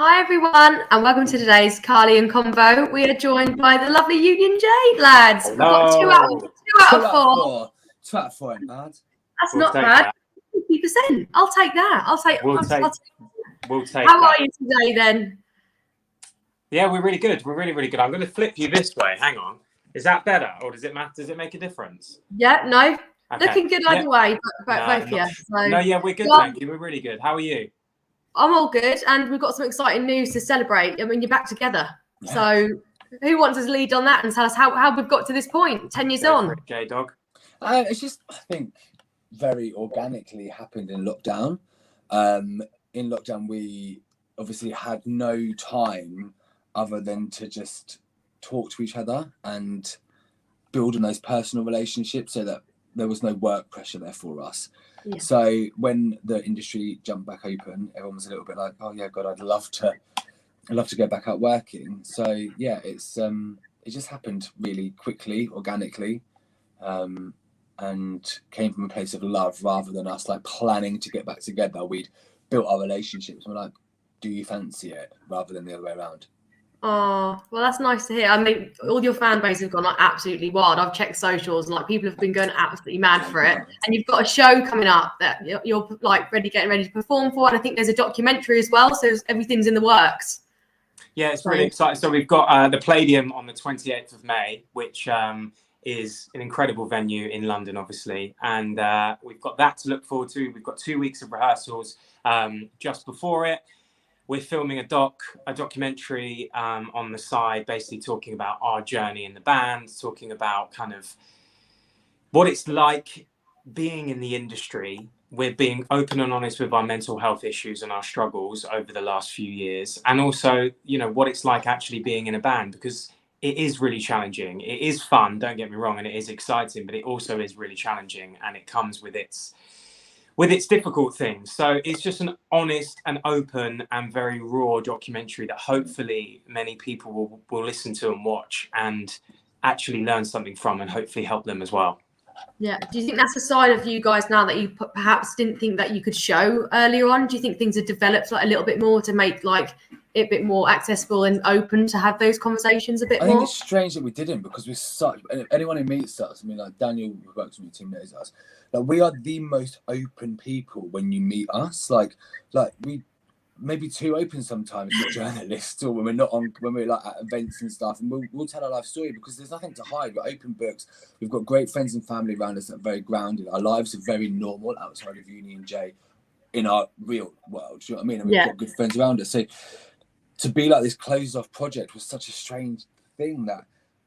Hi everyone, and welcome to today's Carly and Convo. We are joined by the lovely Union J lads. We've got two out of four. 2 out of 4 ain't bad. That's not bad. 50%. I'll take that. We'll take How that. are you today then? Yeah, we're really good. We're really, really good. I'm going to flip you this way. Hang on. Is that better, or does it matter? Does it make a difference? Yeah, no. Okay. Looking good either way, both of you. No, yeah, we're good. Thank you. We're really good. How are you? I'm all good, and we've got some exciting news to celebrate. I mean, you're back together. Yeah. So, who wants to lead on that and tell us how we've got to this point? 10 years on. J-Dog. It's just, I think, very organically happened in lockdown. In lockdown, we obviously had no time other than to just talk to each other and build on those personal relationships, so that there was no work pressure there for us. Yeah. So when the industry jumped back open, everyone was a little bit like, "Oh yeah, God, I'd love to go back out working." So yeah, it just happened really quickly, organically, and came from a place of love rather than us like planning to get back together. We'd built our relationships. We're like, "Do you fancy it?" rather than the other way around. Oh, well, that's nice to hear. I mean, all your fan base have gone like absolutely wild. I've checked socials and like people have been going absolutely mad for it. And you've got a show coming up that you're like getting ready to perform for. And I think there's a documentary as well. So everything's in the works. Yeah, it's really exciting. So we've got the Palladium on the 28th of May, which is an incredible venue in London, obviously. And we've got that to look forward to. We've got 2 weeks of rehearsals just before it. We're filming a documentary on the side, basically talking about our journey in the band, talking about kind of what it's like being in the industry. We're being open and honest with our mental health issues and our struggles over the last few years. And also, you know, what it's like actually being in a band, because it is really challenging. It is fun, don't get me wrong, and it is exciting, but it also is really challenging, and it comes with its difficult things. So it's just an honest and open and very raw documentary that hopefully many people will listen to and watch and actually learn something from, and hopefully help them as well. Yeah. Do you think that's a side of you guys now that you perhaps didn't think that you could show earlier on? Do you think things have developed like a little bit more to make like it a bit more accessible and open to have those conversations a bit more? I think it's strange that we didn't, because we're such, anyone who meets us, I mean, like Daniel, who works with me, team knows us, like we are the most open people when you meet us. Like we maybe too open sometimes as journalists, or when we're like at events and stuff, and we'll tell our life story because there's nothing to hide. We're open books. We've got great friends and family around us that are very grounded. Our lives are very normal outside of Union J in our real world. Do you know what I mean? And we've got good friends around us. So to be like this closed off project was such a strange thing that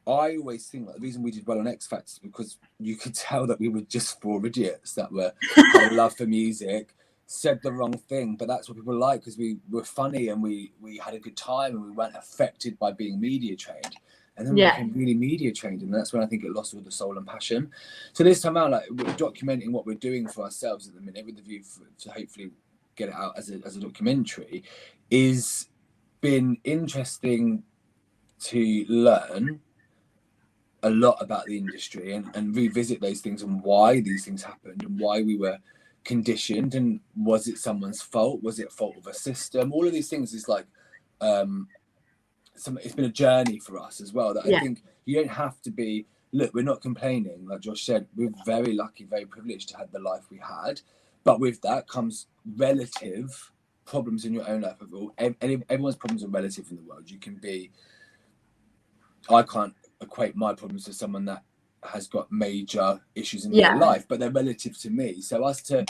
I always think like the reason we did well on X Factor is because you could tell that we were just 4 idiots that had a love for music, said the wrong thing, but that's what people like, because we were funny and we had a good time and we weren't affected by being media trained. And then we became really media trained, and that's when I think it lost all the soul and passion. So this time out, like we're documenting what we're doing for ourselves at the minute with the view to hopefully get it out as a documentary, is been interesting to learn a lot about the industry and revisit those things and why these things happened and why we were conditioned, and was it someone's fault, was it fault of a system? All of these things is like it's been a journey for us as well, that I think you don't have to be, look, we're not complaining, like Josh said, we're very lucky, very privileged to have the life we had, but with that comes relative problems in your own life. Everyone's problems are relative in the world. You can be, I can't equate my problems to someone that has got major issues in their life, but they're relative to me. So us to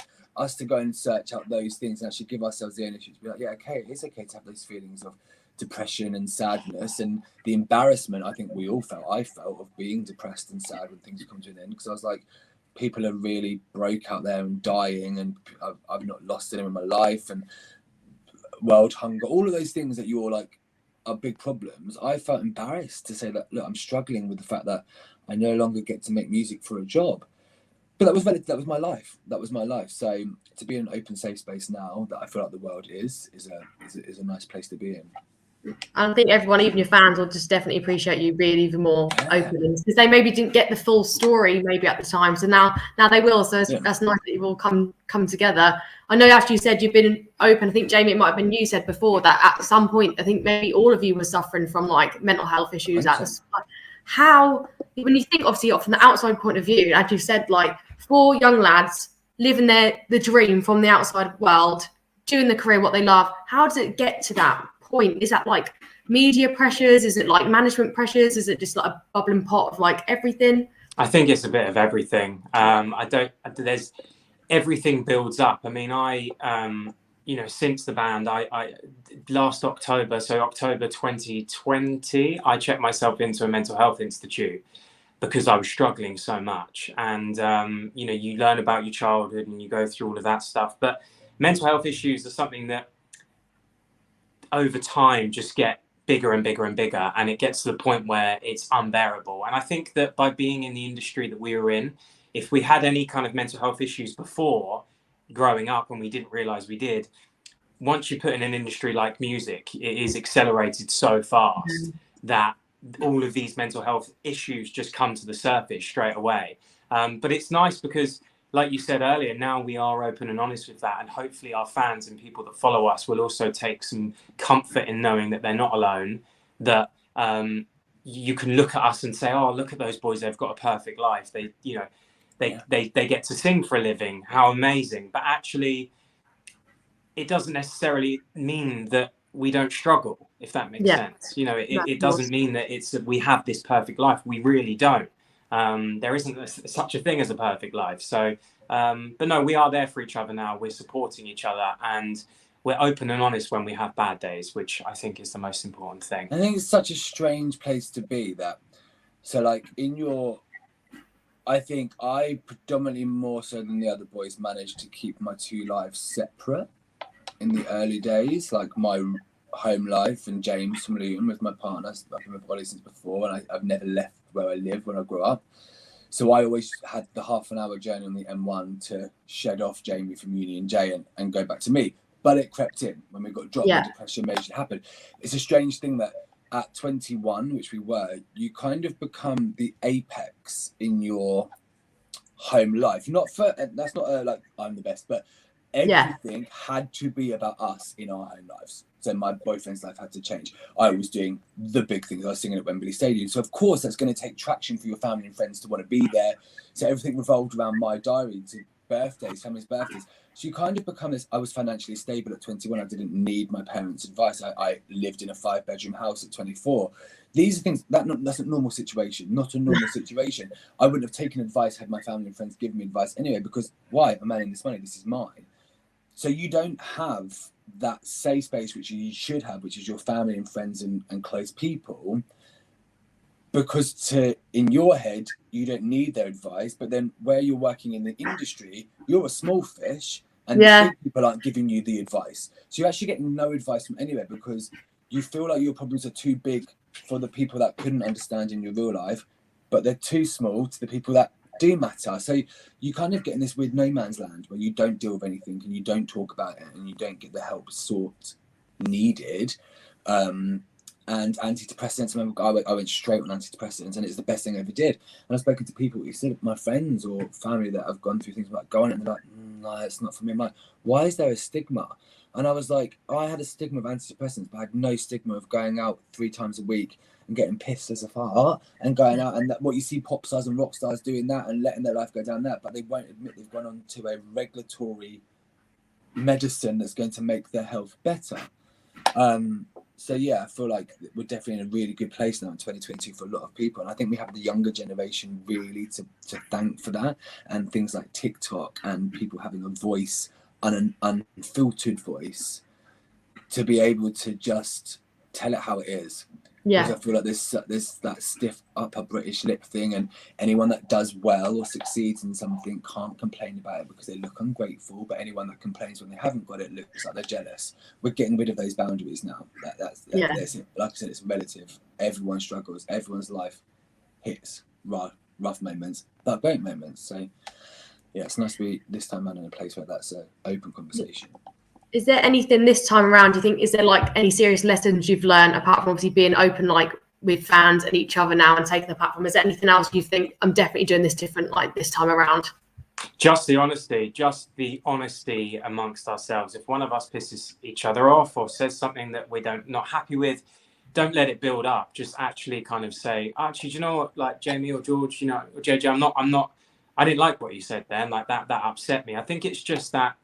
go and search out those things and actually give ourselves the ownership to be like, yeah, okay, it's okay to have those feelings of depression and sadness and the embarrassment I think we all felt. I felt of being depressed and sad when things come to an end, because I was like, people are really broke out there and dying, and I've not lost anyone in my life, and world hunger, all of those things that you're like are big problems. I felt embarrassed to say that, look, I'm struggling with the fact that I no longer get to make music for a job. But that was my life. That was my life. So to be in an open, safe space now that I feel like the world is a nice place to be in. I think everyone, even your fans, will just definitely appreciate you being even more open, because they maybe didn't get the full story maybe at the time. So now they will. So that's nice that you've all come together. I know after you said you've been open, I think Jamie, it might have been you said before that at some point, I think maybe all of you were suffering from like mental health issues. How, when you think obviously from the outside point of view, as you said, like 4 young lads living the dream from the outside world, doing the career what they love, how does it get to that point? Is that like media pressures? Is it like management pressures? Is it just like a bubbling pot of like everything? I think it's a bit of everything. There's everything builds up. I mean, since the band, I last October, so October 2020, I checked myself into a mental health institute because I was struggling so much. And, you learn about your childhood and you go through all of that stuff. But mental health issues are something that over time just get bigger and bigger and bigger, and it gets to the point where it's unbearable. And I think that by being in the industry that we were in, if we had any kind of mental health issues before growing up and we didn't realize we did, once you put in an industry like music, it is accelerated so fast that all of these mental health issues just come to the surface straight away. But it's nice because, like you said earlier, now we are open and honest with that. And hopefully our fans and people that follow us will also take some comfort in knowing that they're not alone, that you can look at us and say, oh, look at those boys, they've got a perfect life. They get to sing for a living. How amazing. But actually, it doesn't necessarily mean that we don't struggle, if that makes sense. It doesn't mean that we have this perfect life. We really don't. There isn't such a thing as a perfect life. So, but no, we are there for each other now. We're supporting each other, and we're open and honest when we have bad days, which I think is the most important thing. I think it's such a strange place to be I think I predominantly more so than the other boys managed to keep my 2 lives separate in the early days, like my home life and James from Luton with my partner. I've been with Ollie since before, and I've never left where I live when I grew up. So I always had the half-an-hour journey on the M1 to shed off Jamie from Union J and go back to me. But it crept in when we got dropped. The depression major happened. It's a strange thing that at 21, which we were, you kind of become the apex in your home life. That's not like I'm the best, but everything had to be about us in our own lives. So my boyfriend's life had to change. I was doing the big things. I was singing at Wembley Stadium. So of course that's going to take traction for your family and friends to want to be there. So everything revolved around my diary, to birthdays, family's birthdays. So you kind of become this. I was financially stable at 21. I didn't need my parents' advice. I lived in a 5-bedroom house at 24. These are things that's a normal situation, not a normal situation. I wouldn't have taken advice had my family and friends given me advice anyway, because why? I'm earning this money. This is mine. So you don't have that safe space, which you should have, which is your family and friends and close people, because in your head, you don't need their advice. But then where you're working in the industry, you're a small fish, and big people aren't giving you the advice. So you're actually getting no advice from anywhere because you feel like your problems are too big for the people that couldn't understand in your real life, but they're too small to the people that do matter. So you kind of get in this weird no man's land where you don't deal with anything and you don't talk about it and you don't get the help needed. And antidepressants, I went straight on antidepressants, and it's the best thing I ever did. And I've spoken to people, you said, my friends or family that have gone through things like go on it, and they're like, no, it's not for me. I'm like, why is there a stigma? And I was like, I had a stigma of antidepressants, but I had no stigma of going out 3 times a week and getting pissed as a fart and going out, and what you see pop stars and rock stars doing that and letting their life go down that, but they won't admit they've gone on to a regulatory medicine that's going to make their health better. So yeah, I feel like we're definitely in a really good place now in 2022 for a lot of people. And I think we have the younger generation really to thank for that, and things like TikTok and people having a voice, an unfiltered voice, to be able to just tell it how it is. Yeah. Because I feel like there's that stiff upper British lip thing, and anyone that does well or succeeds in something can't complain about it because they look ungrateful. But anyone that complains when they haven't got it looks like they're jealous. We're getting rid of those boundaries now. That's like I said, it's relative. Everyone struggles. Everyone's life hits rough moments, but great moments. So yeah, it's nice to be this time around in a place where that's an open conversation. Is there anything this time around, do you think, is there like any serious lessons you've learned apart from obviously being open like with fans and each other now and taking the platform? Is there anything else you think I'm definitely doing this different like this time around? Just the honesty amongst ourselves. If one of us pisses each other off or says something that we're not happy with, don't let it build up. Just actually kind of say, actually, do you know what, like Jamie or George, or JJ, I didn't like what you said then, like that upset me. I think it's just that,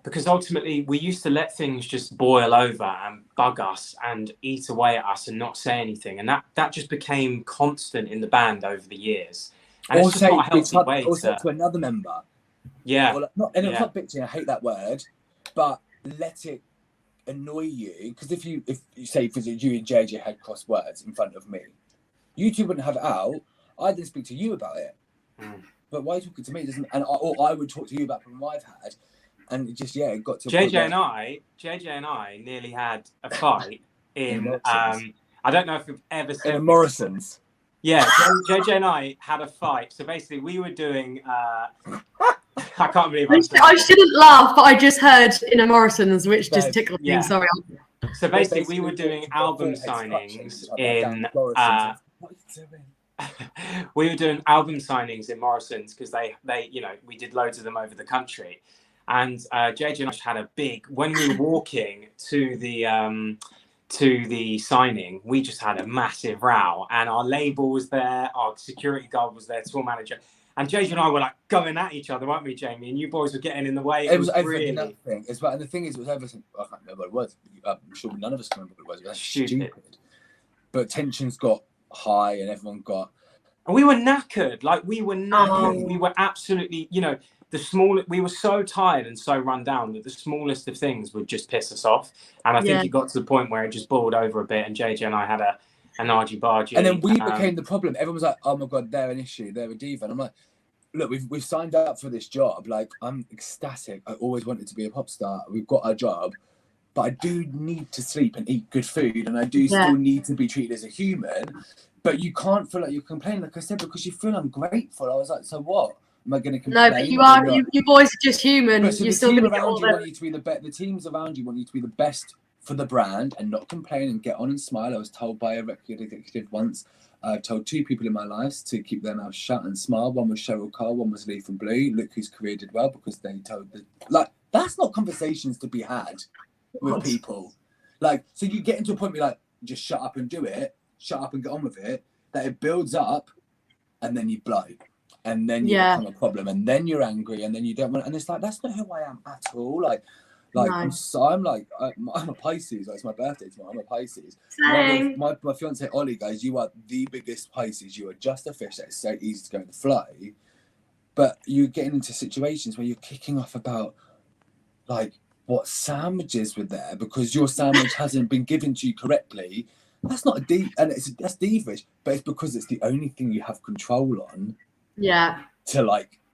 because ultimately we used to let things just boil over and bug us and eat away at us and not say anything. And that just became constant in the band over the years. And it's just not a healthy way to another member. Yeah. Or like, it's not bitching, I hate that word, but let it annoy you. Because if you say, for instance, you and JJ had cross words in front of me, you two wouldn't have it out. I didn't speak to you about it. But why are you talking to me? Or I would talk to you about problems I've had. And it just, it got to JJ and I nearly had a fight in I don't know if you've ever seen in Morrison's. Yeah, JJ and I had a fight. So basically we were doing I can't believe I shouldn't laugh, but I just heard in a Morrison's, which just tickled me. Sorry. So basically we were doing album signings in what are you doing? we were doing album signings in Morrison's because they we did loads of them over the country. And JJ and I had a big, when we were walking to the signing, we just had a massive row, and our label was there, our security guard was there, tour manager, and JJ and I were like going at each other, weren't we, Jamie? And you boys were getting in the way. It was over really nothing. And the thing is, it was over. I can't remember what it was. I'm sure none of us can remember what it was. That's stupid. But tensions got high, and everyone got. And we were knackered. Like we were knackered. We were absolutely, we were so tired and so run down that the smallest of things would just piss us off. And I think it got to the point where it just boiled over a bit, and JJ and I had an argy-bargy. And then we became the problem. Everyone was like, oh my God, they're an issue. They're a diva. And I'm like, look, we've signed up for this job. Like, I'm ecstatic. I always wanted to be a pop star. We've got our job. But I do need to sleep and eat good food. And I do still need to be treated as a human. But you can't feel like you're complaining, like I said, because you feel ungrateful. I was like, so what? Am I going to complain? No, but you are. You boys are just human. But so you're the still team going to around you want you to be the best. The teams around you want you to be the best for the brand and not complain and get on and smile. I was told by a record executive once. I've told two people in my life to keep their mouths shut and smile. One was Cheryl Cole, one was Lee from Blue. Look whose career did well because they told that's not conversations to be had with people. Like, so you get into a point where you're like, just shut up and do it. Shut up and get on with it. That it builds up, and then you blow. And then you become a problem, and then you're angry, and then you don't want. And it's like that's not who I am at all. I'm a Pisces. Like, it's my birthday tomorrow. I'm a Pisces. Same. My fiance Ollie goes, "You are the biggest Pisces. You are just a fish that is so easy to go in the flow." But you're getting into situations where you're kicking off about like what sandwiches were there because your sandwich hasn't been given to you correctly. That's not that's divish, but it's because it's the only thing you have control on. Yeah.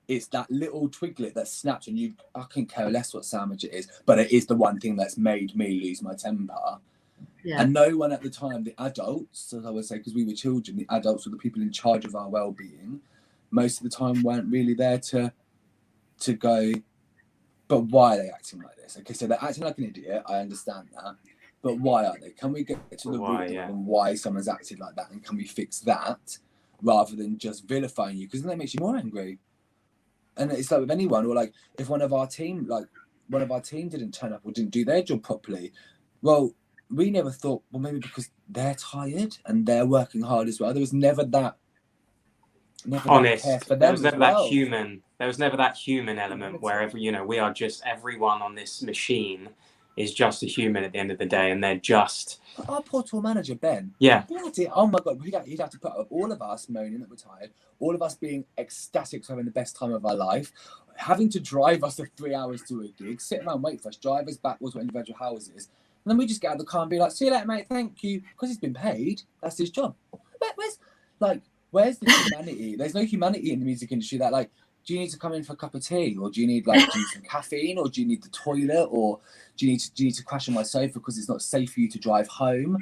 It's that little twiglet that snaps, and I can care less what sandwich it is, but it is the one thing that's made me lose my temper. Yeah. And no one at the time, the adults, as I would say, because we were children, the adults were the people in charge of our well-being. Most of the time, weren't really there to go. But why are they acting like this? Okay, so they're acting like an idiot. I understand that. But why are they? Can we get to the root of why someone's acted like that, and can we fix that rather than just vilifying you? Because then that makes you more angry. And it's like with anyone, or like if one of our team didn't turn up or didn't do their job properly, well, we never thought, well, maybe because they're tired and they're working hard as well. There was never that. Honest. There was never that human. There was never that human element where we are just everyone on this machine is just a human at the end of the day, and they're just our poor tour manager Ben. Yeah. Oh my God, he'd have to put up all of us moaning that we're tired, all of us being ecstatic, having the best time of our life, having to drive us for 3 hours to a gig, sit around, wait for us, drive us backwards to individual houses, and then we just get out of the car and be like, "See you later, mate. Thank you," because he's been paid. That's his job. Where's the humanity? There's no humanity in the music industry. That do you need to come in for a cup of tea, or do you need some caffeine, or do you need the toilet, or do you need to crash on my sofa because it's not safe for you to drive home?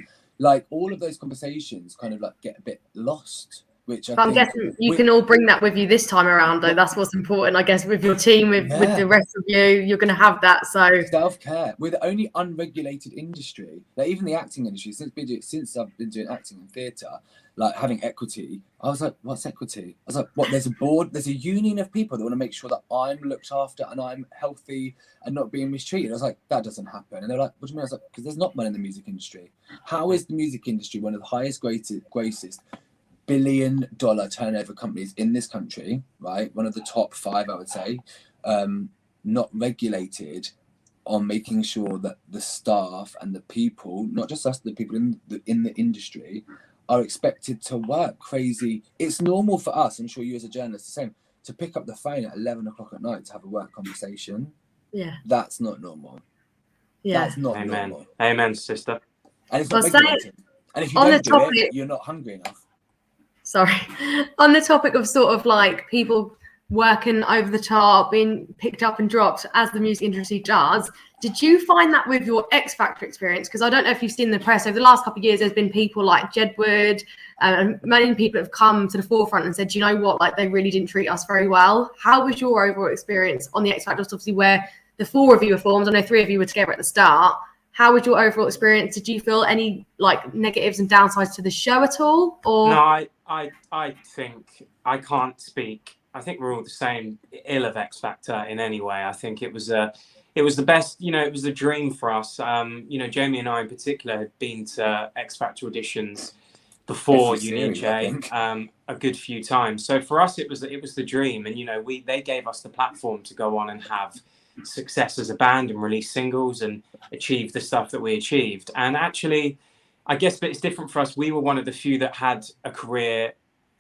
All of those conversations kind of get a bit lost. which I But I'm think guessing you can all bring that with you this time around, though. That's what's important, I guess, with your team, with the rest of you. You're going to have that. So self-care. We're the only unregulated industry. Like even the acting industry, since I've been doing acting and theatre, like having equity. I was like, what's equity? I was like, what? There's a board. There's a union of people that want to make sure that I'm looked after and I'm healthy and not being mistreated. I was like, that doesn't happen. And they're like, what do you mean? I was like, because there's not one in the music industry. How is the music industry one of the highest, greatest billion-dollar turnover companies in this country, right? One of the top 5, I would say, not regulated on making sure that the staff and the people, not just us, the people in the industry, are expected to work crazy. It's normal for us, I'm sure you as a journalist, the same, to pick up the phone at 11 o'clock at night to have a work conversation. Yeah. That's not normal. Yeah. That's not Amen. normal. Amen, sister. And it's not regulated. And if you don't do it, you're not hungry enough. Sorry. On the topic of sort of like people working over the top, being picked up and dropped as the music industry does, did you find that with your X Factor experience? Because I don't know if you've seen the press over the last couple of years, there's been people like Jedward and many people have come to the forefront and said, you know what, like they really didn't treat us very well. How was your overall experience on the X Factor? Obviously where the 4 of you were formed, I know 3 of you were together at the start. How was your overall experience? Did you feel any like negatives and downsides to the show at all? Or no, I think I can't speak. I think we're all the same ill of X Factor in any way. I think it was the best. You know, it was a dream for us. You know, Jamie and I in particular had been to X Factor auditions before Uni and Jay a good few times. So for us, it was the dream. And you know, they gave us the platform to go on and have success as a band and release singles and achieve the stuff that we achieved. And actually, I guess, but it's different for us. We were one of the few that had a career.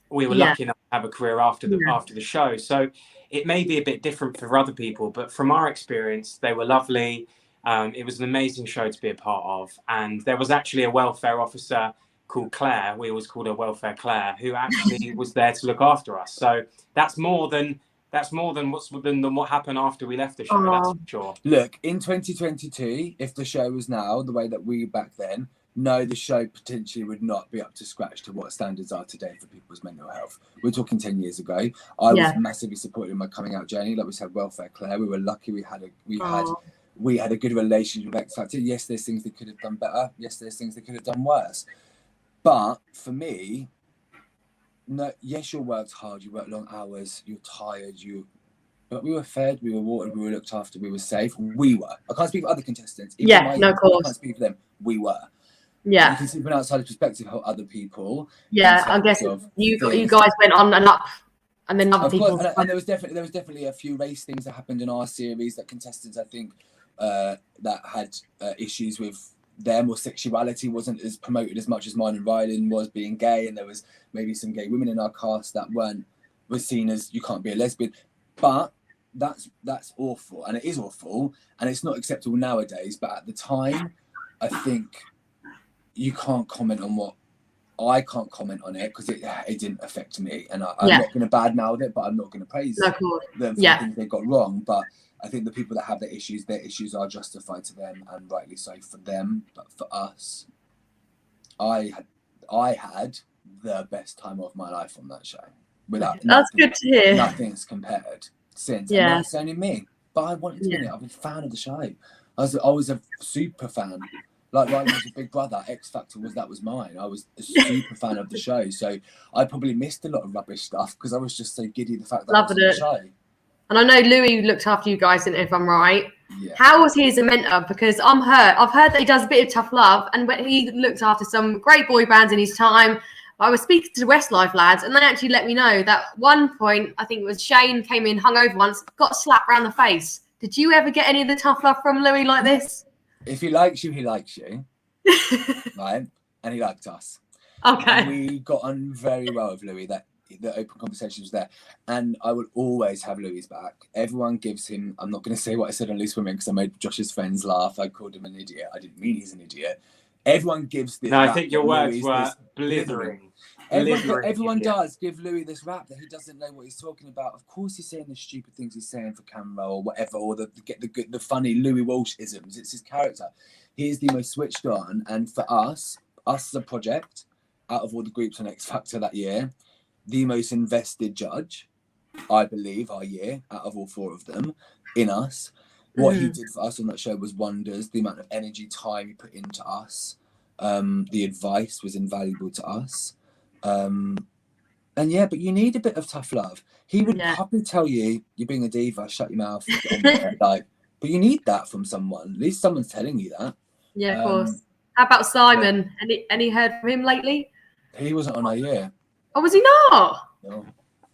We were lucky enough to have a career after the show. So it may be a bit different for other people, but from our experience, they were lovely. It was an amazing show to be a part of. And there was actually a welfare officer called Claire. We always called her Welfare Claire, who actually was there to look after us. So that's more than what happened after we left the show. That's for sure. Look, in 2022, if the show was now the way that we back then, no, the show potentially would not be up to scratch to what standards are today for people's mental health. We're talking 10 years ago. I was massively supported in my coming out journey. Like we said, Welfare Claire. We were lucky. We had a good relationship with X Factor. Yes, there's things they could have done better. Yes, there's things they could have done worse. But for me, no. Yes, you worked hard. You worked long hours. You're tired. But we were fed. We were watered. We were looked after. We were safe. We were. I can't speak for other contestants. No, of course. I can't speak for them. We were. Yeah. You can see from an outside perspective how other people. Yeah, I guess you guys went on and up, and then other people. Course, and there was definitely a few race things that happened in our series that contestants, I think, that had issues with them, or sexuality wasn't as promoted as much as mine and Rylan was, being gay, and there was maybe some gay women in our cast that were seen as you can't be a lesbian, but that's awful, and it is awful, and it's not acceptable nowadays. But at the time, I think. You can't comment on I can't comment on it because it didn't affect me, and I'm not going to badmouth it, but I'm not going to praise them for the things they got wrong. But I think the people that have their issues are justified to them, and rightly so for them. But for us, I had the best time of my life on that show. That's good to hear. Nothing's compared since. And that's only me, but I wanted to be in it. I'm a fan of the show. I was a super fan. Like Ryan was a big brother, X Factor was mine. I was a super fan of the show, so I probably missed a lot of rubbish stuff because I was just so giddy the fact that I was on the show. And I know Louis looked after you guys, didn't he, if I'm right? Yeah. How was he as a mentor? Because I've heard that he does a bit of tough love, and he looked after some great boy bands in his time. I was speaking to the Westlife lads, and they actually let me know that one point, I think it was Shane came in hungover once, got slapped around the face. Did you ever get any of the tough love from Louis like this? If he likes you, he likes you. Right? And he liked us. Okay. And we got on very well with Louis. That the open conversation was there. And I will always have Louis back. Everyone gives him, I'm not going to say what I said on Loose Women because I made Josh's friends laugh. I called him an idiot. I didn't mean he's an idiot. Everyone gives this. No, I think your words were blithering. Everyone does give Louis this rap that he doesn't know what he's talking about. Of course, he's saying the stupid things he's saying for camera or whatever, or the funny Louis Walsh isms. It's his character. He is the most switched on, and for us as a project, out of all the groups on X Factor that year, the most invested judge, I believe, our year out of all 4 of them in us. What he did for us on that show was wonders. The amount of energy, time he put into us, the advice was invaluable to us. And yeah, but you need a bit of tough love. He would probably tell you, "You're being a diva, shut your mouth, get on with it." Like, but you need that from someone. At least someone's telling you that. Yeah, of course. How about Simon? Any heard from him lately? He wasn't on our year. Oh, was he not? No.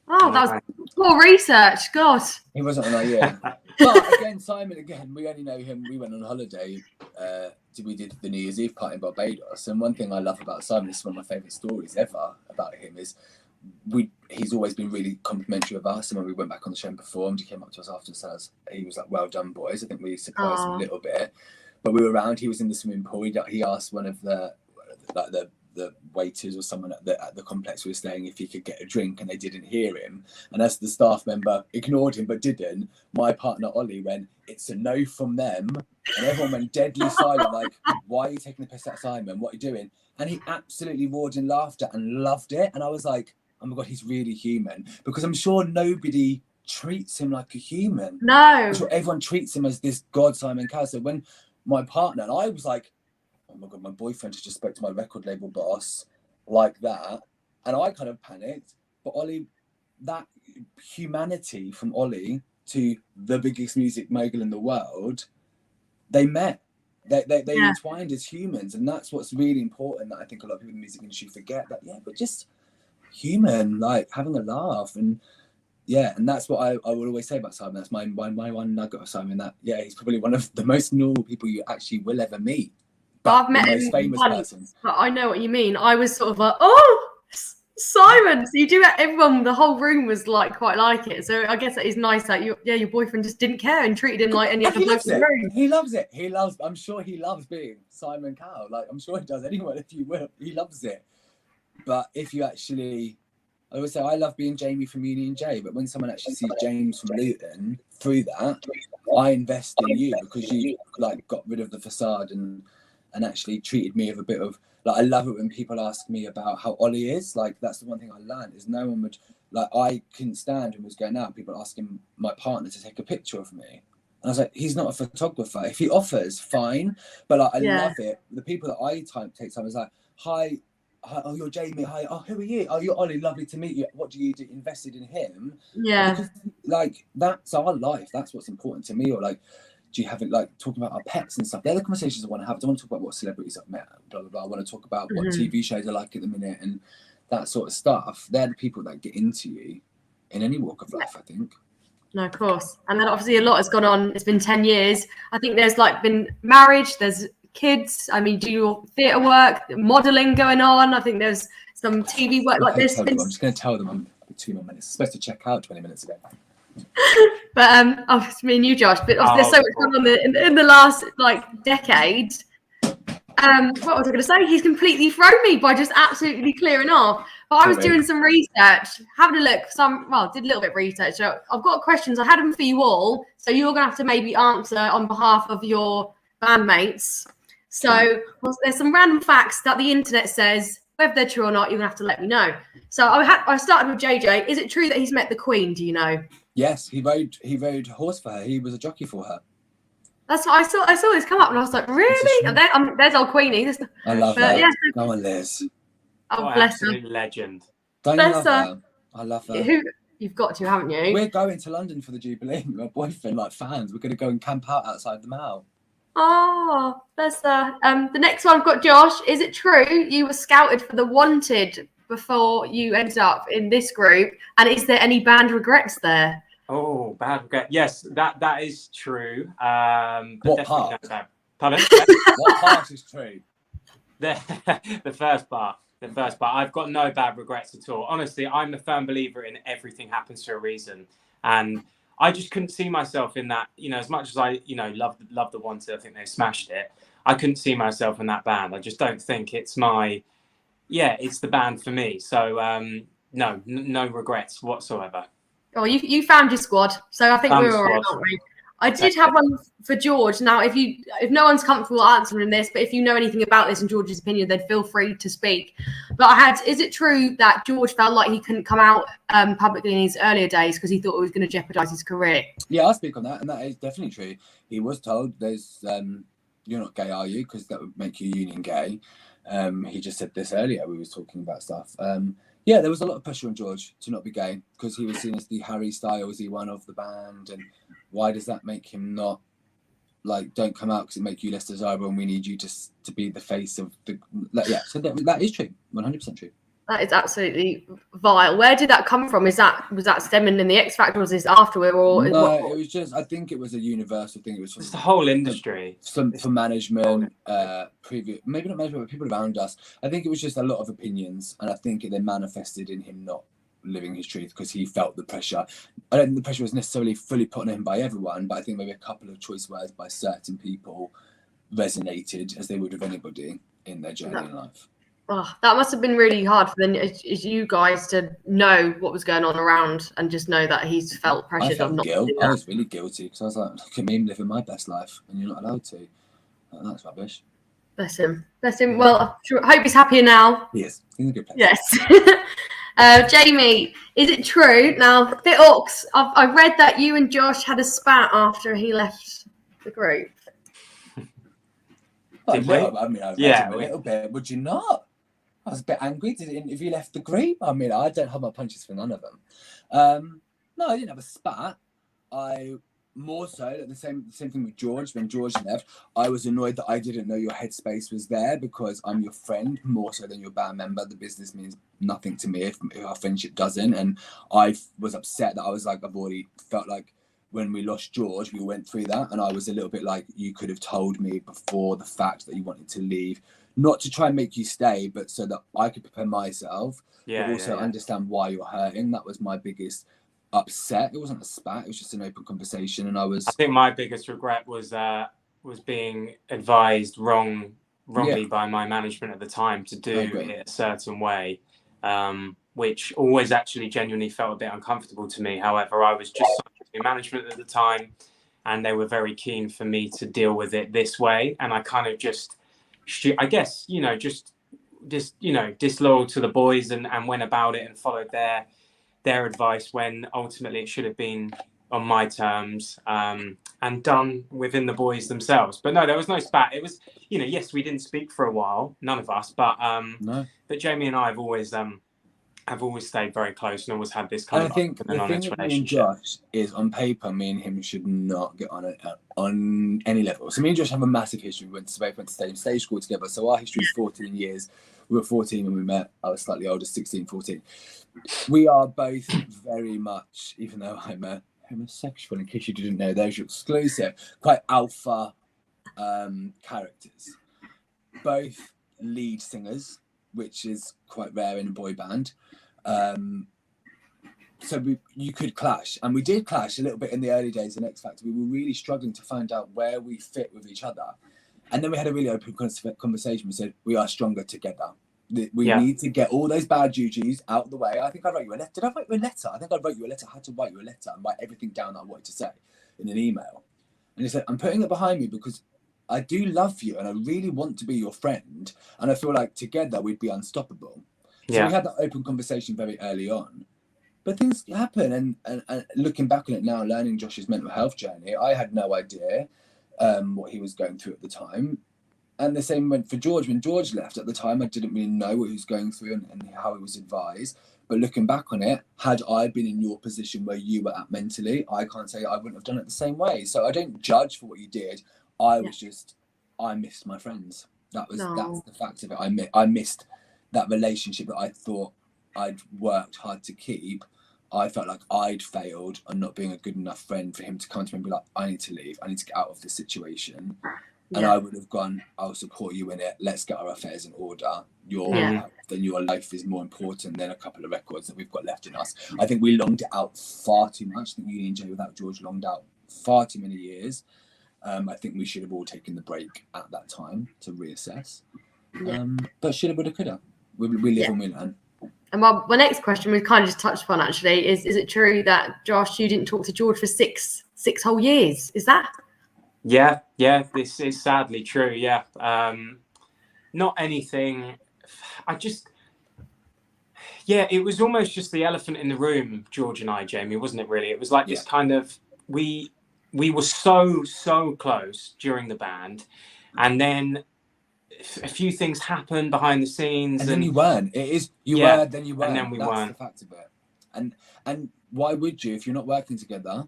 Oh, that was poor research. God. He wasn't on our year. But again, Simon, we only know him. We went on holiday. We did the New Year's Eve party in Barbados. And one thing I love about Simon, this is one of my favourite stories ever about him, is he's always been really complimentary of us. And when we went back on the show and performed, he came up to us after and said, he was like, "Well done, boys." I think we surprised him a little bit. But we were around, he was in the swimming pool. He asked one of the waiters or someone at the complex we were staying if he could get a drink, and they didn't hear him. And as the staff member ignored him but didn't, my partner Ollie went, "It's a no from them." And everyone went deadly silent, like, "Why are you taking the piss out, Simon? What are you doing?" And he absolutely roared in laughter and loved it. And I was like, "Oh my God, he's really human." Because I'm sure nobody treats him like a human. No. I'm sure everyone treats him as this God, Simon Cowell. So when my partner, and I was like, "Oh my God, my boyfriend has just spoke to my record label boss like that." And I kind of panicked. But Ollie, that humanity from Ollie to the biggest music mogul in the world, they met. They entwined as humans. And that's what's really important that I think a lot of people in the music industry forget. That, but just human, like having a laugh. And and that's what I would always say about Simon. That's my one nugget of Simon, that, he's probably one of the most normal people you actually will ever meet. I've met him once, but I know what you mean. I was sort of like, "Oh, Simon." So you do it. Everyone, the whole room was like quite like it. So I guess it is nice that your boyfriend just didn't care and treated him like any other person in the room. He loves it. I'm sure he loves being Simon Cowell. Like, I'm sure he does. Anyone, if you will, he loves it. But if you actually, I always say I love being Jamie from Union J. But when someone actually sees James from Luton through that, I invest in you because you like got rid of the facade and actually treated me with a bit of, like, I love it when people ask me about how Ollie is. Like, that's the one thing I learned, is no one would, like, I couldn't stand when I was going out, people asking my partner to take a picture of me. And I was like, he's not a photographer. If he offers, fine. But like, I love it. The people that I take time is like, hi, "Oh, you're Jamie. Hi. Oh, who are you? Oh, you're Ollie. Lovely to meet you. What do you do? Invested in him?" Yeah. Because, like, that's our life. That's what's important to me. Or like, do you have it, like, talking about our pets and stuff? They're the conversations I want to have. I don't want to talk about what celebrities I've met, blah, blah, blah. I want to talk about what TV shows I like at the minute and that sort of stuff. They're the people that get into you in any walk of life, I think. No, of course. And then obviously a lot has gone on. It's been 10 years. I think there's like been marriage, there's kids. I mean, do your theatre work, modelling going on. I think there's some TV work like this. I'm just going to tell them I'm 2 more minutes. I'm supposed to check out 20 minutes ago. But it's me and you, Josh. But there's so much going on in the last like decade. What was I going to say? He's completely thrown me by just absolutely clearing off. But I was doing some research, having a look. Did a little bit of research. So I've got questions. I had them for you all. So you're going to have to maybe answer on behalf of your bandmates. So there's some random facts that the internet says, whether they're true or not, you're going to have to let me know. So I started with JJ. Is it true that he's met the Queen? Do you know? Yes, he rode horse for her. He was a jockey for her. That's what I saw this come up, and I was like, really? There's old Queenie. I love her. Yeah. Go on, Liz. Oh, bless her. Legend. Don't you love her? I love her. You've got to, haven't you? We're going to London for the Jubilee. My boyfriend, like fans, we're going to go and camp out outside the Mall. Oh, bless her. The next one I've got, Josh. Is it true you were scouted for the Wanted before you ended up in this group? And is there any band regrets there? Oh, bad regret. Yes, that is true. What part? Pardon? What part is true? The first part. The first part. I've got no bad regrets at all. Honestly, I'm a firm believer in everything happens for a reason. And I just couldn't see myself in that, as much as I, love the Wanted, I think they smashed it. I couldn't see myself in that band. I just don't think it's it's the band for me. So, no regrets whatsoever. Oh, you found your squad, so I think we're all right, aren't we? I did have one for George. Now, if no one's comfortable answering this, but if you know anything about this in George's opinion, then feel free to speak. But is it true that George felt like he couldn't come out publicly in his earlier days because he thought it was going to jeopardise his career? Yeah, I'll speak on that, and that is definitely true. He was told, "There's you're not gay, are you? Because that would make you union gay." He just said this earlier. We was talking about stuff. Yeah, there was a lot of pressure on George to not be gay because he was seen as the Harry Styles, he one of the band, and why does that make him not like don't come out because it make you less desirable and we need you to be the face of the so that is true, 100% true. That is absolutely vile. Where did that come from? Was that stemming in the X Factor? Was this afterward or no? It was just, I think it was a universal thing. It was it's the whole industry. For management, maybe not management, but people around us. I think it was just a lot of opinions, and I think it then manifested in him not living his truth because he felt the pressure. I don't think the pressure was necessarily fully put on him by everyone, but I think maybe a couple of choice words by certain people resonated as they would with anybody in their journey in life. Oh, that must have been really hard for you guys to know what was going on around and just know that he's felt pressure. I felt guilt. I was really guilty because I was like, look at me living my best life and you're not allowed to. That's rubbish. Bless him. Well, I hope he's happier now. He is. He's in a good place. Yes. Jamie, is it true? Now, the Ox, I've read that you and Josh had a spat after he left the group. I mean, I read him a little bit. Would you not? I was a bit angry. If you left the group, I mean, I don't have my punches for none of them. No, I didn't have a spat. I more so the same thing with George. When George left, I was annoyed that I didn't know your headspace was there because I'm your friend more so than your band member. The business means nothing to me if our friendship doesn't. And I was upset that I was like, I've already felt like when we lost George, we went through that, and I was a little bit like, you could have told me before the fact that you wanted to leave. Not to try and make you stay, but so that I could prepare myself, but also understand why you're hurting. That was my biggest upset. It wasn't a spat, it was just an open conversation. And I think my biggest regret was being advised wrongly by my management at the time to do it a certain way, which always actually genuinely felt a bit uncomfortable to me. However, I was just management at the time and they were very keen for me to deal with it this way. And I kind of just, I guess, just disloyal to the boys and went about it and followed their advice when ultimately it should have been on my terms and done within the boys themselves. But no, there was no spat. It was, yes, we didn't speak for a while, none of us, but but Jamie and I have always stayed very close and always had this kind of the thing with me and Josh is, on paper, me and him should not get on any level. So me and Josh have a massive history. We both went to stage school together. So our history is 14 years. We were 14 when we met. I was slightly older, 16, 14. We are both very much, even though I'm a homosexual, in case you didn't know, those are exclusive, quite alpha characters. Both lead singers, which is quite rare in a boy band. So you could clash, and we did clash a little bit in the early days in X Factor. We were really struggling to find out where we fit with each other, and then we had a really open conversation. We said we are stronger together. We need to get all those bad juju's out of the way. I think I wrote you a letter. Did I write you a letter? I think I wrote you a letter. I had to write you a letter and write everything down that I wanted to say in an email. And he said, I'm putting it behind me because I do love you and I really want to be your friend. And I feel like together we'd be unstoppable. So we had that open conversation very early on. But things happen. And looking back on it now, learning Josh's mental health journey, I had no idea what he was going through at the time. And the same went for George. When George left at the time, I didn't really know what he was going through and how he was advised. But looking back on it, had I been in your position where you were at mentally, I can't say I wouldn't have done it the same way. So I don't judge for what you did. I was just, I missed my friends. That's the fact of it. I missed that relationship that I thought I'd worked hard to keep. I felt like I'd failed on not being a good enough friend for him to come to me and be like, I need to leave. I need to get out of this situation. And I would have gone, I'll support you in it. Let's get our affairs in order. Your health and your life is more important than a couple of records that we've got left in us. I think we longed it out far too much. I think Union J without George longed out far too many years. I think we should have all taken the break at that time to reassess. But should have, would have, could have. We live and we learn. And my next question we kind of just touched upon actually is it true that Josh, you didn't talk to George for six whole years? Is that? Yeah, this is sadly true. Yeah, not anything. It was almost just the elephant in the room, George and I, Jamie, wasn't it? Really, it was like this kind of we were so close during the band, and then a few things happened behind the scenes, and then you weren't. It is you were, then you weren't. And then we That's weren't. the fact of it. And why would you if you're not working together,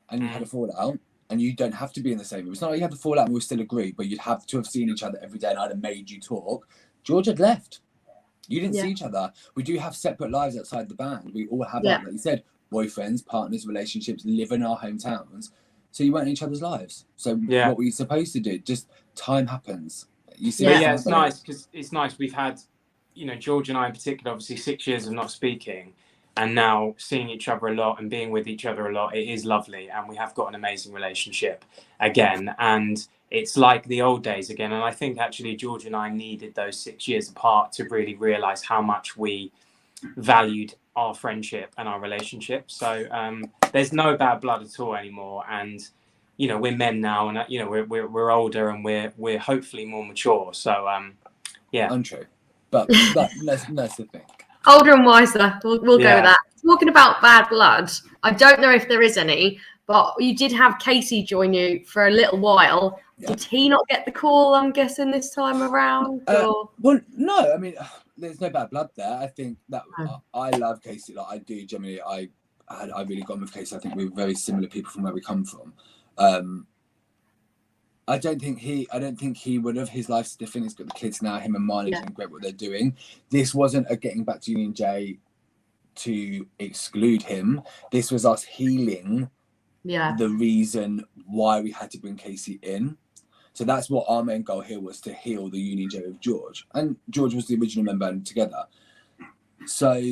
and you had a fallout? And you don't have to be in the same room. It's not like you had the fallout and we still agree, but you'd have to have seen each other every day and I'd have made you talk. George had left. You didn't see each other. We do have separate lives outside the band. We all have, like you said, boyfriends, partners, relationships, live in our hometowns. So you weren't in each other's lives. So what were you supposed to do? Just time happens. You see? It's nice because it's nice. We've had, George and I in particular, obviously 6 years of not speaking. And now seeing each other a lot and being with each other a lot, it is lovely. And we have got an amazing relationship again. And it's like the old days again. And I think actually George and I needed those 6 years apart to really realise how much we valued our friendship and our relationship. So there's no bad blood at all anymore. And, we're men now and, we're older and we're hopefully more mature. So, Untrue. But that's the thing. Older and wiser. We'll go with that. Talking about bad blood, I don't know if there is any, but you did have Casey join you for a little while. Yeah. Did he not get the call, I'm guessing, this time around? Well, no. I mean, there's no bad blood there. I think that I love Casey. Like I do generally. I really got on with Casey. I think we were very similar people from where we come from. I don't think he would have. His life's different. He's got the kids now. Him and Marley doing great what they're doing. This wasn't a getting back to Union J to exclude him. This was us healing the reason why we had to bring Casey in. So that's what our main goal here was, to heal the Union J with George. And George was the original member and together. So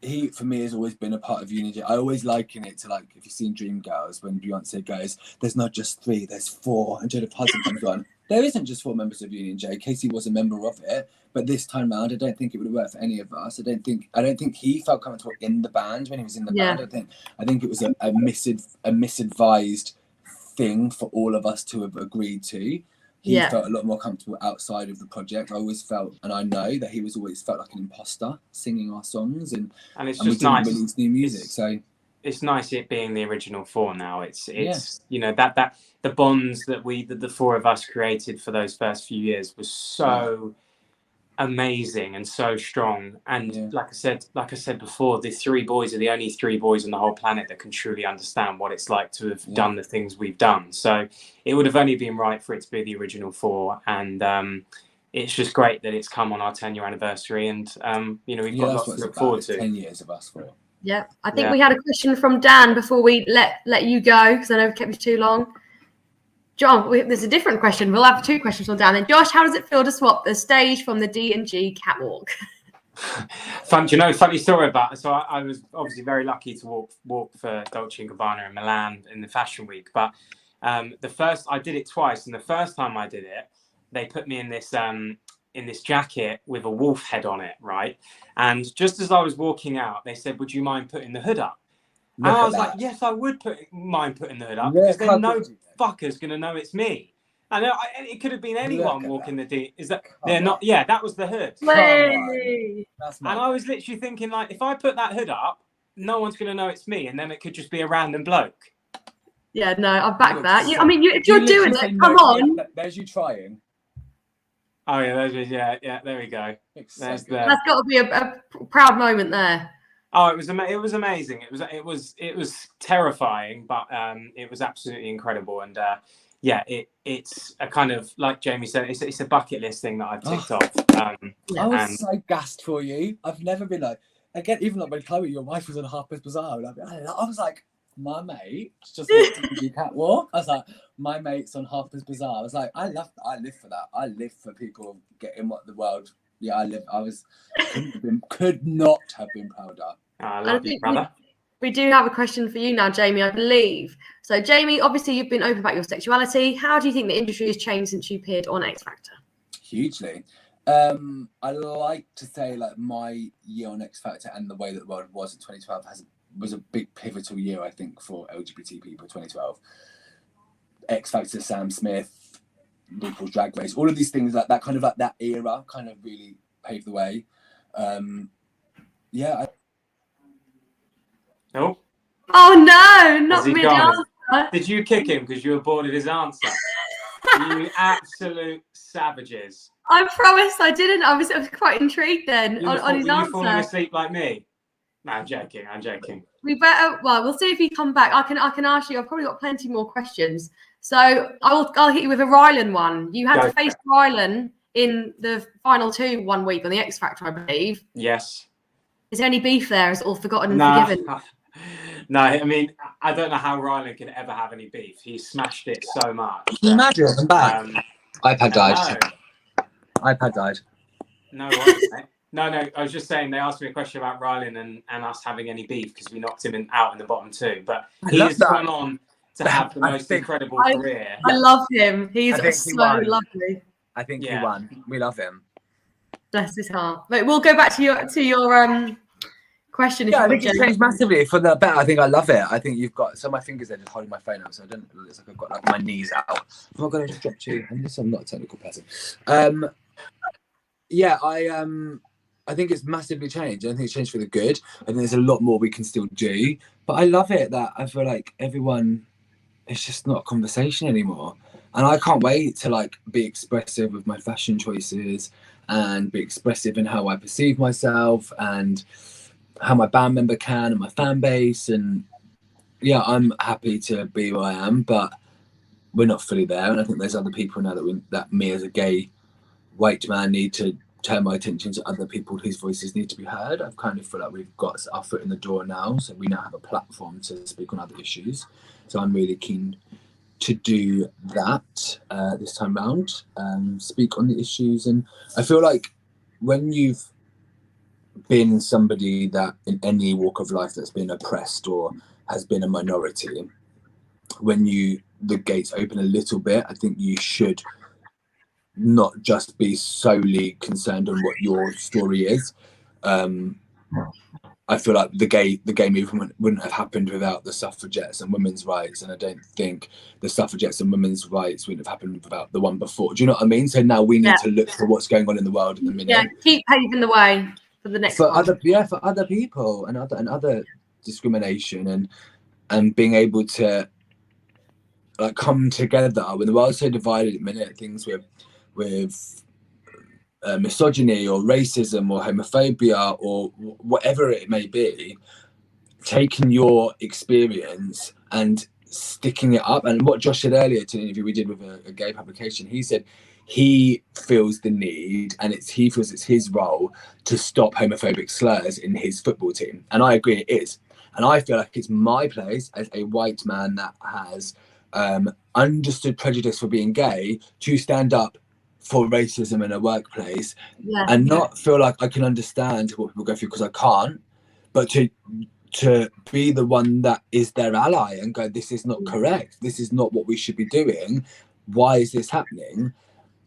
he, for me, has always been a part of Union J. I always liken it to, like, if you've seen Dreamgirls, when Beyonce goes, there's not just 3, there's 4. And Jodie Hudson comes on. There isn't just 4 members of Union J. Casey was a member of it. But this time round, I don't think it would have worked for any of us. I don't think he felt comfortable in the band when he was in the band. I think it was a misadvised thing for all of us to have agreed to. He felt a lot more comfortable outside of the project. I always felt, and I know that he was always felt like an imposter singing our songs, and it's and just we nice. Didn't release new music, so it's nice it being the original 4 now. It's that the bonds that the 4 of us created for those first few years was so amazing and so strong. And like I said before, the 3 boys are the only 3 boys on the whole planet that can truly understand what it's like to have done the things we've done. So it would have only been right for it to be the original 4. And it's just great that it's come on our 10-year anniversary, and we've got lots to look forward to. 10 years of us 4. Yeah, I think we had a question from Dan before we let you go, because I know we kept you too long. John, there's a different question. We'll have 2 questions from Dan. And Josh, how does it feel to swap the stage from the D&G catwalk? Funny story about it. So I was obviously very lucky to walk for Dolce & Gabbana in Milan in the Fashion Week. But I did it twice, and the first time I did it, they put me in this jacket with a wolf head on it, right? And just as I was walking out, they said, "Would you mind putting the hood up?" And I was like, "Yes, I would mind putting the hood up, because then no fucker's gonna know it's me." And it could have been anyone walking the D. Is that they're not? Yeah, that was the hood. And I was literally thinking, like, if I put that hood up, no one's gonna know it's me, and then it could just be a random bloke. Yeah, no, I back that. If you're doing it, come on. There's you trying. Oh yeah, there we go. That's got to be a proud moment there. Oh, it was amazing. It was terrifying, but it was absolutely incredible. And it's a kind of, like Jamie said, it's a bucket list thing that I've ticked off. I was so gassed for you. I've never been like, again, even like when Chloe, your wife, was on Harper's Bazaar, I was like, my mate just wants to catwalk. I was like, my mate's on Harper's Bazaar. I was like, I live for that. I live for people getting what the world. Yeah, could not have been prouder. I love you, brother. We do have a question for you now, Jamie, I believe. So, Jamie, obviously you've been open about your sexuality. How do you think the industry has changed since you appeared on X Factor? Hugely. I like to say like my year on X Factor and the way that the world was in 2012 was a big pivotal year, I think, for LGBT people. 2012, X Factor, Sam Smith, RuPaul's Drag Race, all of these things like that, kind of like that era, kind of really paved the way. Yeah. No. Oh no, not Has he mid gone? answer. Did you kick him because you were bored of his answer? You absolute savages. I promise I didn't. I was quite intrigued then You were, on his were you falling answer. asleep like me? No, I'm joking. I'm joking. We better. Well, we'll see if you come back. I can ask you. I've probably got plenty more questions. So I'll hit you with a Rylan one. You had Go to face Rylan in the final two 1 week on the X Factor, I believe. Yes. Is there any beef there? Is it all forgotten and No. forgiven? No, I mean, I don't know how Rylan could ever have any beef. He smashed it so much. Can you imagine? I'm back. iPad died. No. iPad died. No worries, mate. No, I was just saying they asked me a question about Rylan and us having any beef because we knocked him out in the bottom two. But he has gone on to have the most incredible career. I love him. He's so won. lovely. I think he won. We love him. Bless his heart. But we'll go back to your question. Yeah, I think it's changed massively for the better. I think I love it. I think you've got so my fingers are just holding my phone up, so I don't. It's like I've got like my knees out. I'm not going to distract you. I'm not a technical person. Yeah, I think it's massively changed. I think it's changed for the good. I think there's a lot more we can still do. But I love it that I feel like everyone, it's just not a conversation anymore. And I can't wait to like be expressive with my fashion choices and be expressive in how I perceive myself and how my band member can and my fan base. And yeah, I'm happy to be who I am, but we're not fully there. And I think there's other people now that me as a gay white man need to turn my attention to other people whose voices need to be heard. I've kind of feel like we've got our foot in the door now, so we now have a platform to speak on other issues. So I'm really keen to do that this time round, speak on the issues. And I feel like when you've been somebody that in any walk of life that's been oppressed or has been a minority, when the gates open a little bit, I think you should not just be solely concerned on what your story is. I feel like the gay movement wouldn't have happened without the suffragettes and women's rights, and I don't think the suffragettes and women's rights wouldn't have happened without the one before. Do you know what I mean? So now we need to look for what's going on in the world at the minute. Yeah, keep paving the way for the next one. For other people and other discrimination and being able to like come together when the world's so divided at the minute. Things with misogyny or racism or homophobia or whatever it may be, taking your experience and sticking it up. And what Josh said earlier to an interview we did with a gay publication, he said he feels the need and he feels it's his role to stop homophobic slurs in his football team. And I agree it is. And I feel like it's my place as a white man that has understood prejudice for being gay to stand up for racism in a workplace and not feel like I can understand what people go through because I can't, but to be the one that is their ally and go, this is not correct. This is not what we should be doing. Why is this happening?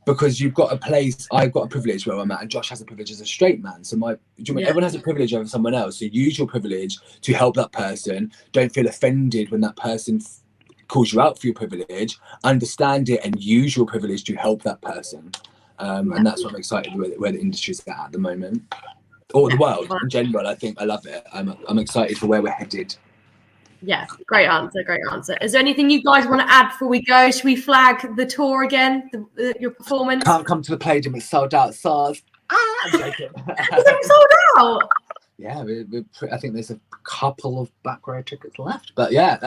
Because you've got a place, I've got a privilege where I'm at, and Josh has a privilege as a straight man. So everyone has a privilege over someone else. So use your privilege to help that person. Don't feel offended when that person calls you out for your privilege. Understand it and use your privilege to help that person. And that's what I'm excited where the industry's at the moment. Or the world in general. I think I love it. I'm excited for where we're headed. Yeah, great answer. Is there anything you guys want to add before we go? Should we flag the tour again, your performance? Can't come to the Palladium, it's sold out. SARS. I'm joking. It's sold out? Yeah, I think there's a couple of back row tickets left. But yeah,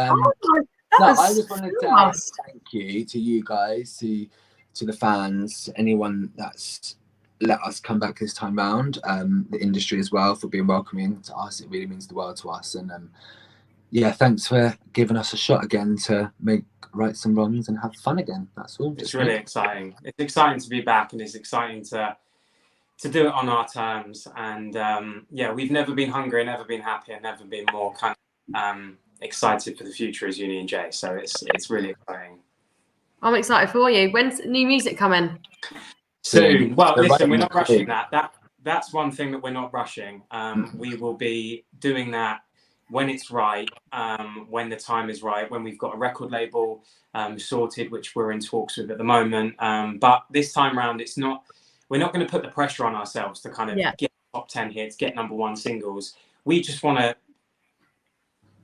I just wanted to say thank you to you guys, to the fans, anyone that's let us come back this time round, the industry as well for being welcoming to us. It really means the world to us. And yeah, thanks for giving us a shot again to make right some wrongs and have fun again. That's all. It's really exciting. It's exciting to be back, and it's exciting to do it on our terms. And yeah, we've never been hungrier, never been happier, never been more kind of excited for the future as Uni and Jay. So it's really exciting. I'm excited for you. When's new music coming? Soon. Well, So listen, right we're not now, rushing that. That's one thing that we're not rushing. We will be doing that when it's right, when the time is right, when we've got a record label sorted, which we're in talks with at the moment. But this time round, we're not going to put the pressure on ourselves to kind of get top 10 hits, get #1 singles. We just want to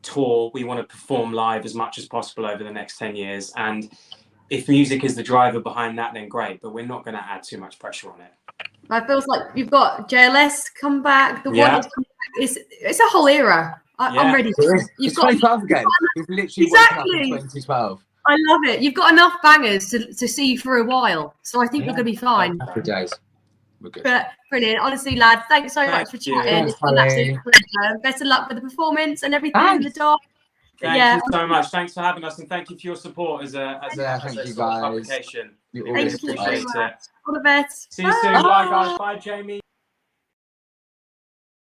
tour. We want to perform live as much as possible over the next 10 years. And if music is the driver behind that, then great. But we're not going to add too much pressure on it. I feels like you've got JLS come back. The one is come back. It's a whole era. I'm ready. It's 2012 again. It's literally exactly. Woken Up in 2012. I love it. You've got enough bangers to see you for a while, so I think you're going to be fine. Happy days. We're good. But brilliant, honestly, lads. Thanks so much for chatting. It's been an absolute pleasure. Best of luck with the performance and everything in the dark. Thank you so much. Thanks for having us, and thank you for your support as a publication. Thank you very much. All the best. See you soon. Bye, guys. Bye, Jamie.